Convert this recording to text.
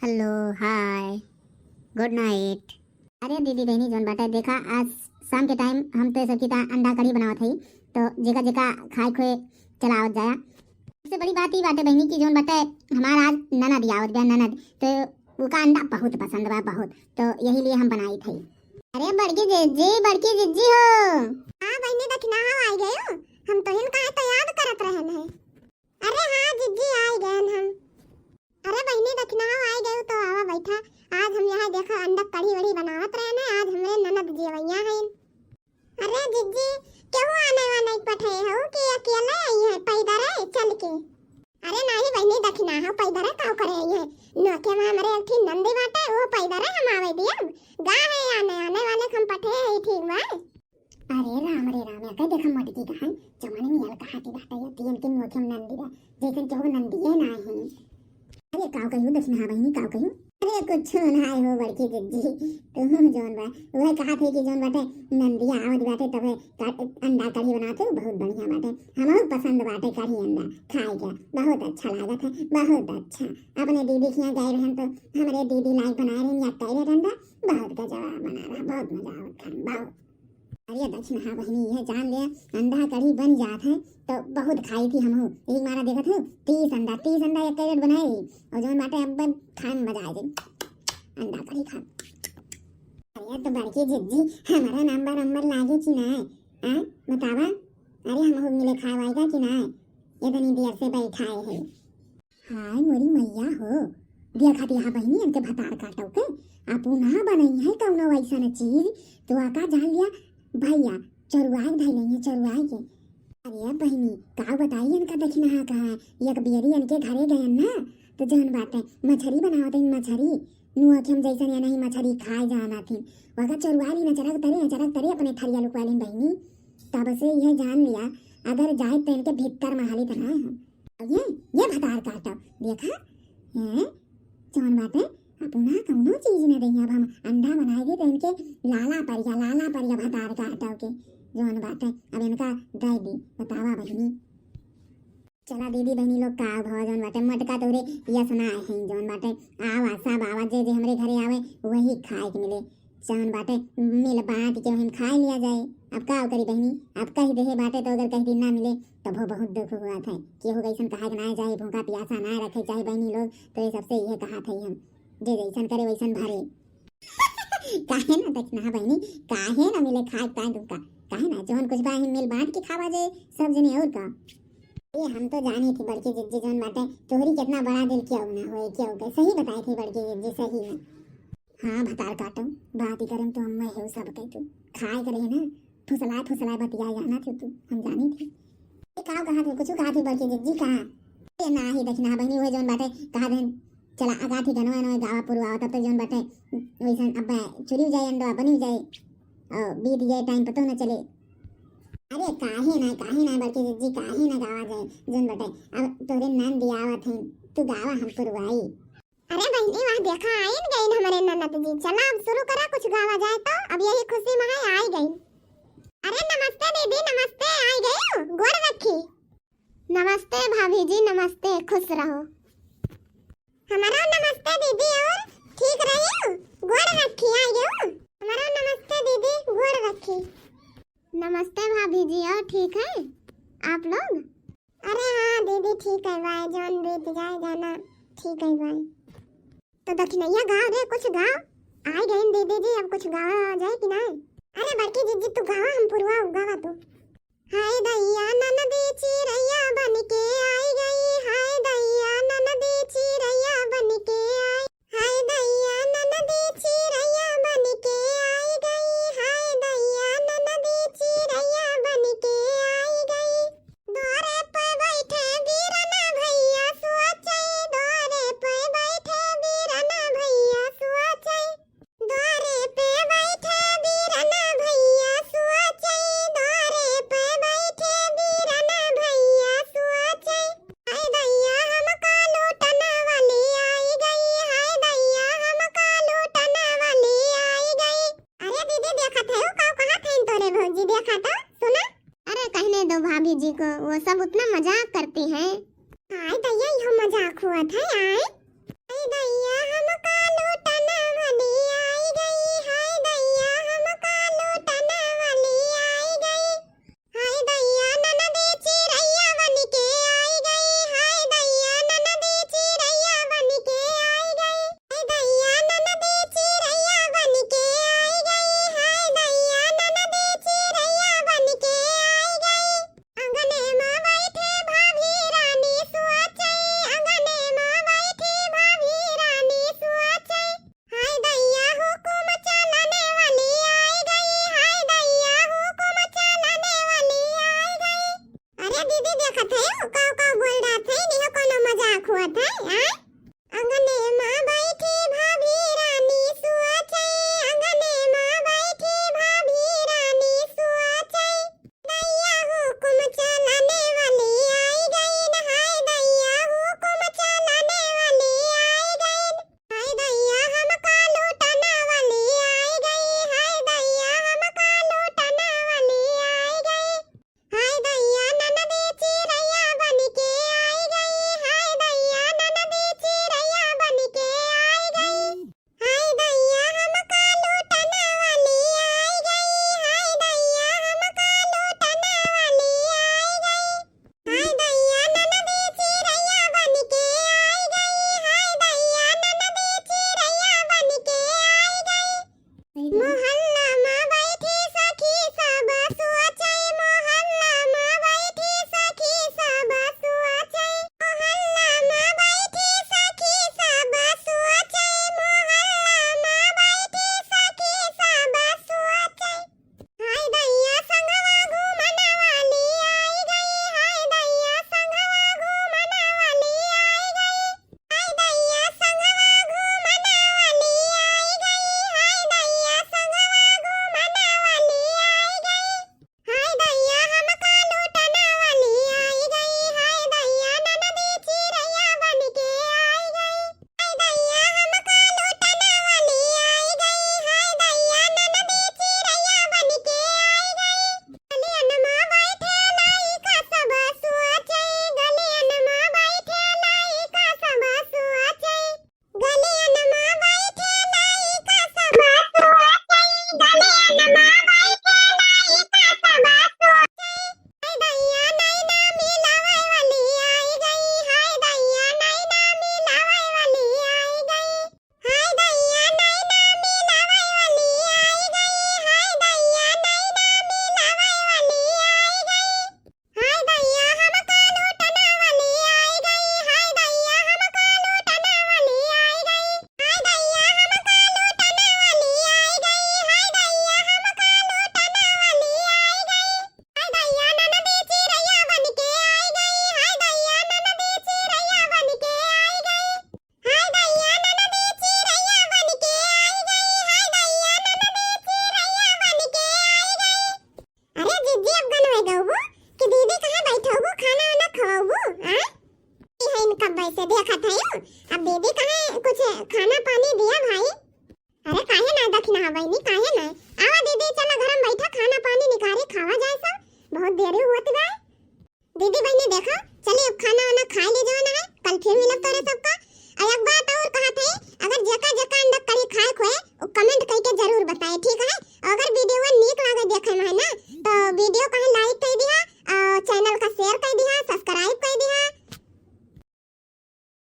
Hello hi good night. अरे दीदी बहनी जोन बाटे देखा आज शाम के टाइम हम तो सबकी अंडा कढ़ी बनावत हई तो जेका जेका खाए खोए चलावत जाया। सबसे बड़ी बात ही बाटे बहनी की जोन बाटे हमारा आज ननद आवत बया ननद तो उनका अंडा बहुत पसंद बा बहुत, तो यही लिए हम बनाई थी। अरे बड़की जिज्जी हो। हां बहनी दखना हो आई गए हो, हम तो इनका तो याद करत रहन है। अरे हां जिज्जी आई गए हम। अरे बहनी दखना हो आई गए तो आवा बैठा। आज हम यहाँ देखा अंडा कढ़ी वड़ी बनावत रहे ना, आज हमरे ननद जी वैया हैं। अरे जिज्जी क्यों आने वाला पठे हो कि अकेले आई है पैदल है चल के? अरे नहीं बहनी दखना हो पैदल है का करे आई है नोके में हमरे एक थी नंदी बाटे वो पैदल है हम आवे दिया गा है आने वाले हम पठे है ठीक बा। अरे राम या कह देखा मटकी कहां जमाने में यल कहा की बात है तीन तीन नोके में नंदी बा जैसे केहू नंदी है ना है। अरे काव कहू दक्षिणा बहनी काव कहू? अरे कुछ ना हो बड़की जिज्जी तुम जोन बा वह कहा थे कि जोन बाटे नंदिया आवत बाटे तबे अंडा कढ़ी बनाते बहुत बढ़िया बाटे, हमहु पसंद बाटे कढ़ी अंडा खाए के बहुत अच्छा लागत है बहुत अच्छा। अपने दीदी के यहाँ गए रहन तो हमारे दीदी लाइक बनाए रही या कह अंडा बहुत गजब बना रहा बहुत मजा आवत खान बहुत। अरे दक्षिणा बहनी यह जान ले अंडा कढ़ी बन जात है तो बहुत खाई थी हमहु एक मारा देखा था 30 अंडा एक कैरेट बनाई और जो बाटे अब खाए में मजा आ गई अंडा कढ़ी खा। अरे तो बड़की जिज्जी हमारा नंबर लागे कि ना है बतावा? अरे हमहु मिले खावाएगा कि ना इतनी देर से बैठाए है। हाय मोरी मैया हो देखा यहाँ बहनी इनके भतार काटो के आपू ना बनाई है कौनो वैसा चीज तो आका जान लिया भैया चरुआई भाई नहीं है चरुआई के। अरे बहनी का बताइए इनका दक्षिणा कहा एक बियरी इनके घरे गए ना तो जौन बाटे मछली बनावत मछली नुआ के हम जैसे या नहीं मछली खाए जाना थी वका चरुआई न चरक तरे अपने थरिया लुकवाली बहनी तब से यह जान लिया अगर जाए तो इनके भीतर महाली तना हम ये भतार काटो देखा है जौन बाटे अपना कौनो चीज न देंगे। अब हम अंडा बनाएंगे तो इनके लाला परिया भतार काटो के जोन बाटे अब इनका दे दी बतावा बहनी। चला दीदी बहनी लोग का भाव जोन बाटे मटका तोरे ये सुना है जोन बाटे आवा सब आवा जे हमरे घरे आवे वही खाए के मिले जोन बाटे मिल बात के हम खा लिया जाए। अब का करी बहनी अब कही देहे बाटे तो अगर कहीं दिन ना मिले तो वो बहुत दुख हुआ था कि हो गईसन कहा ना जाए भूखा प्यासा ना रखे चाहे बहनी लोग तो ये सबसे यह कहा था हम जे जैसन करे वैसन भरे काहे ना दक्षिणा बहनी काहे ना मिले खाए पाए तुमका काहे ना जोन कुछ बाही मिल बांट के खावा जाए सब जने और का। ये हम तो जानी थी बड़की जिज्जी जोन बाटे तोहरी कितना बड़ा दिल क्यों ना होए क्यों के सही बताई थी बड़की जिज्जी सही है। हाँ भतार काटो बात ही करम तो अम्मा है सब कह तू खाए करे ना फुसला बतिया जाना थी तू हम जानी थी का कहा थे कुछ कहा थी बड़की जिज्जी कहा ना ही दक्षिणा बहनी हुए जोन बाटे कहा देन चला आगा थी गनो नो गावा पुरवा तब तो जोन बाटे वैसन अब चुरी जाए अंडा बनी जाए और बीत जाए टाइम पता न चले। अरे काहे ना बड़की जिज्जी काहे ना गावा जाए जोन बाटे अब तोरे नन दियावत है तू गावा हम पुरवाई। अरे बहनी वहाँ देखा आइन गई हमारे ननद जी चला अब शुरू करा कुछ गावा जाए तो अब यही खुशी में आई गई। अरे नमस्ते दीदी नमस्ते आई गई गोड़ रखी। नमस्ते भाभी जी नमस्ते खुश रहो। हमारा नमस्ते दीदी और ठीक रही गोड़ रखी आई गई हमारा नमस्ते दीदी गोड़ रखी। नमस्ते भाभी जी और ठीक है आप लोग? अरे हाँ दीदी ठीक है भाई जान बीत जाए जाना ठीक है भाई। तो दक्षिणैया गाँव रे कुछ गाँव आई गई दीदी जी अब कुछ गाँव आ जाए कि ना? अरे बड़की जिज्जी तू गावा हम पुरवा गावा तू। हाय दैया ननदी चिरैया बन के आई गई हाय दैया ननदी चिरैया बन के आई हाय दैया ननदी चिरैया बन के आई गई हाय दैया ननदी चिरैया बन के आई गई। द्वारे पे बैठे बीरना भैया सोचे द्वारे पे बैठे बीरना भैया सोचे द्वारे पे बैठे बीरना भैया सोचे द्वारे पे बैठे बीरना भैया सोचे हाय दैया हमका लूटना वाली आई गई हाय दैया हमका लूटना वाली आई गई। अरे दीदी देखा थे का कहा थे तोरे भौजी देखा था सुना? अरे कहने दो भाभी जी को वो सब उतना मजाक करती हैं। हाय दैया यो मजाक हुआ था यार हाय दैया हम अब दीदी कहे कुछ खाना पानी दिया भाई। अरे काहे ना दखना बहनी, काहे ना आवा दीदी, चला घर में बैठा खाना पानी निकाली खावा जाए सब, बहुत देरी होती बा। दीदी बहनी देखा, चलिए अब खाना वाना खा ले जाना है, कल फिर मिलब करे सब